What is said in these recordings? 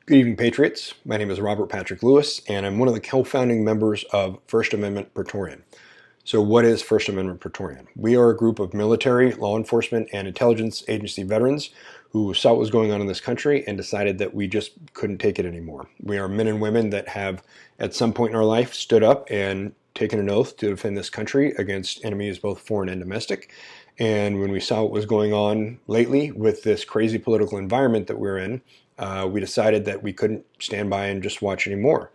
Good evening, Patriots. My name is Robert Patrick Lewis, and I'm one of the co-founding members of First Amendment Praetorian. So what is First Amendment Praetorian? We are a group of military, law enforcement, and intelligence agency veterans who saw what was going on in this country and decided that we just couldn't take it anymore. We are men and women that have, at some point in our life, stood up and taken an oath to defend this country against enemies both foreign and domestic. And when we saw what was going on lately with this crazy political environment that we're in, we decided that we couldn't stand by and just watch anymore.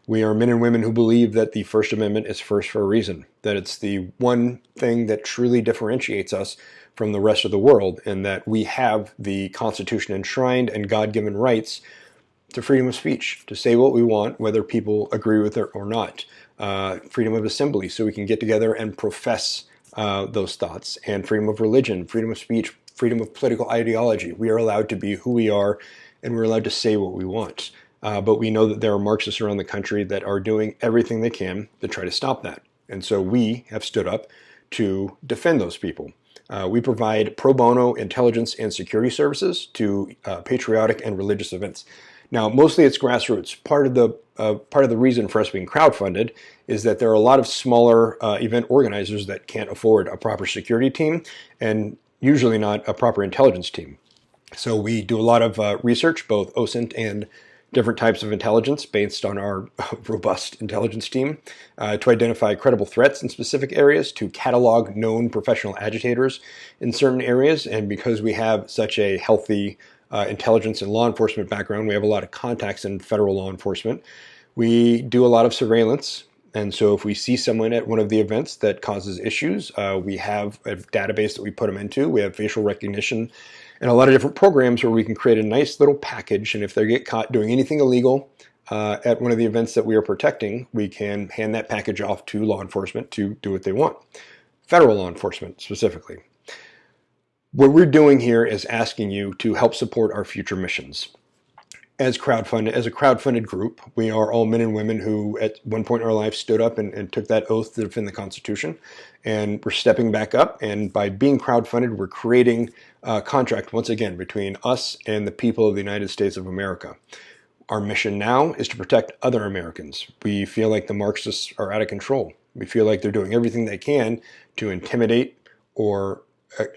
We are men and women who believe that the First Amendment is first for a reason, that it's the one thing that truly differentiates us from the rest of the world, and that we have the Constitution enshrined and God-given rights to freedom of speech, to say what we want, whether people agree with it or not. Freedom of assembly, so we can get together and profess those thoughts, and freedom of religion, freedom of speech, freedom of political ideology. We are allowed to be who we are, and we're allowed to say what we want. But we know that there are Marxists around the country that are doing everything they can to try to stop that. And so we have stood up to defend those people. We provide pro bono intelligence and security services to patriotic and religious events. Now, mostly it's grassroots. Part of the reason for us being crowdfunded is that there are a lot of smaller event organizers that can't afford a proper security team and usually not a proper intelligence team. So we do a lot of research, both OSINT and different types of intelligence based on our robust intelligence team to identify credible threats in specific areas, to catalog known professional agitators in certain areas. And because we have such a healthy intelligence and law enforcement background, we have a lot of contacts in federal law enforcement. We do a lot of surveillance. And so if we see someone at one of the events that causes issues, we have a database that we put them into. We have facial recognition and a lot of different programs where we can create a nice little package. And if they get caught doing anything illegal at one of the events that we are protecting, we can hand that package off to law enforcement to do what they want. Federal law enforcement specifically. What we're doing here is asking you to help support our future missions. As a crowdfunded group, we are all men and women who at one point in our life stood up and took that oath to defend the Constitution. And we're stepping back up, and by being crowdfunded, we're creating a contract once again between us and the people of the United States of America. Our mission now is to protect other Americans. We feel like the Marxists are out of control. We feel like they're doing everything they can to intimidate or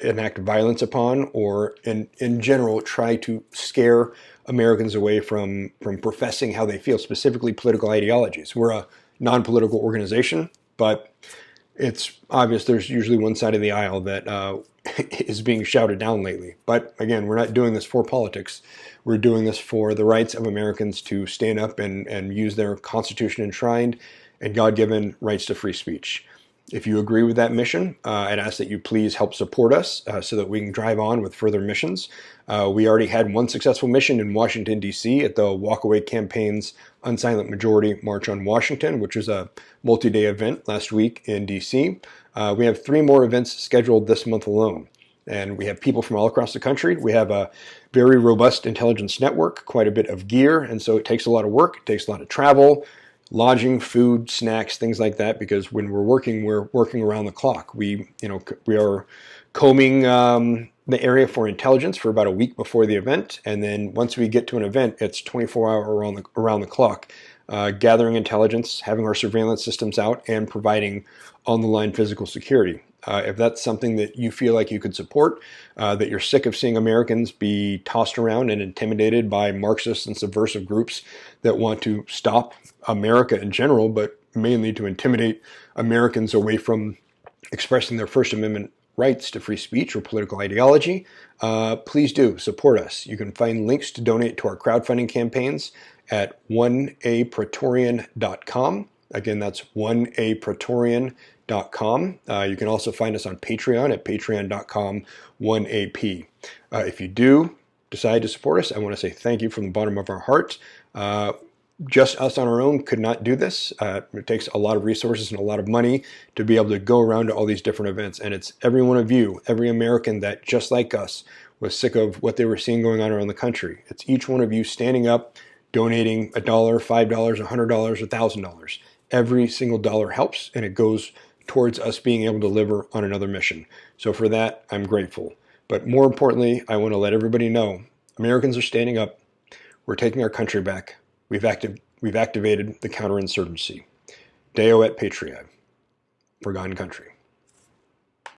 enact violence upon, or in general try to scare Americans away from professing how they feel, specifically political ideologies. We're a non-political organization, but it's obvious there's usually one side of the aisle that is being shouted down lately. But again, we're not doing this for politics. We're doing this for the rights of Americans to stand up and use their Constitution enshrined and God-given rights to free speech. If you agree with that mission, I'd ask that you please help support us so that we can drive on with further missions. We already had one successful mission in Washington, D.C. at the Walkaway Campaign's Unsilent Majority March on Washington, which was a multi-day event last week in D.C. We have 3 more events scheduled this month alone. And we have people from all across the country. We have a very robust intelligence network, quite a bit of gear, and so it takes a lot of work, it takes a lot of travel, lodging, food, snacks, things like that, because when we're working around the clock. We are combing the area for intelligence for about a week before the event, and then once we get to an event, it's 24-hour around the clock, gathering intelligence, having our surveillance systems out, and providing on-the-line physical security. If that's something that you feel like you could support, that you're sick of seeing Americans be tossed around and intimidated by Marxist and subversive groups that want to stop America in general, but mainly to intimidate Americans away from expressing their First Amendment rights to free speech or political ideology, please do support us. You can find links to donate to our crowdfunding campaigns at 1apraetorian.com. Again, that's 1apraetorian.com. You can also find us on Patreon at patreon.com/1ap. If you do decide to support us, I want to say thank you from the bottom of our hearts. Just us on our own could not do this. It takes a lot of resources and a lot of money to be able to go around to all these different events. And it's every one of you, every American that, just like us, was sick of what they were seeing going on around the country. It's each one of you standing up, donating $1, $5, $100, $1,000. Every single dollar helps, and it goes towards us being able to deliver on another mission. So for that, I'm grateful. But more importantly, I want to let everybody know Americans are standing up. We're taking our country back. We've activated the counterinsurgency. Deo et patriae. Forgotten country.